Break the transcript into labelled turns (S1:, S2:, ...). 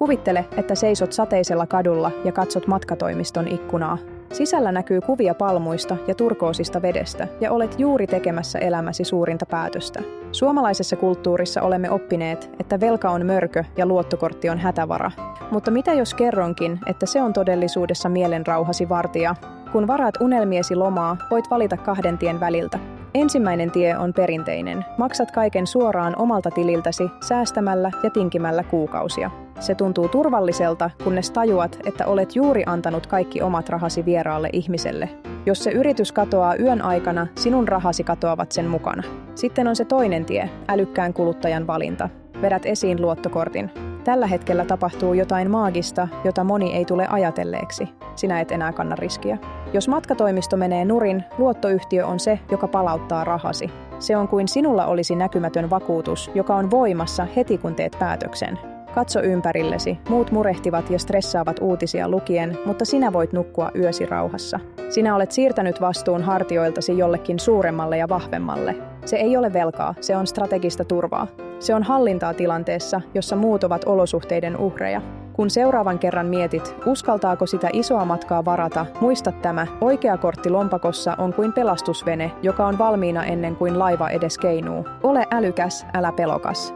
S1: Kuvittele, että seisot sateisella kadulla ja katsot matkatoimiston ikkunaa. Sisällä näkyy kuvia palmuista ja turkoosista vedestä, ja olet juuri tekemässä elämäsi suurinta päätöstä. Suomalaisessa kulttuurissa olemme oppineet, että velka on mörkö ja luottokortti on hätävara. Mutta mitä jos kerronkin, että se on todellisuudessa mielenrauhasi vartija? Kun varaat unelmiesi lomaa, voit valita 2 tien väliltä. Ensimmäinen tie on perinteinen. Maksat kaiken suoraan omalta tililtäsi, säästämällä ja tinkimällä kuukausia. Se tuntuu turvalliselta, kunnes tajuat, että olet juuri antanut kaikki omat rahasi vieraalle ihmiselle. Jos se yritys katoaa yön aikana, sinun rahasi katoavat sen mukana. Sitten on se toinen tie, älykkään kuluttajan valinta. Vedät esiin luottokortin. Tällä hetkellä tapahtuu jotain maagista, jota moni ei tule ajatelleeksi. Sinä et enää kanna riskiä. Jos matkatoimisto menee nurin, luottoyhtiö on se, joka palauttaa rahasi. Se on kuin sinulla olisi näkymätön vakuutus, joka on voimassa heti kun teet päätöksen. Katso ympärillesi. Muut murehtivat ja stressaavat uutisia lukien, mutta sinä voit nukkua yösi rauhassa. Sinä olet siirtänyt vastuun hartioiltasi jollekin suuremmalle ja vahvemmalle. Se ei ole velkaa, se on strategista turvaa. Se on hallintaa tilanteessa, jossa muut ovat olosuhteiden uhreja. Kun seuraavan kerran mietit, uskaltaako sitä isoa matkaa varata, muista tämä, oikea kortti lompakossa on kuin pelastusvene, joka on valmiina ennen kuin laiva edes keinuu. Ole älykäs, älä pelokas.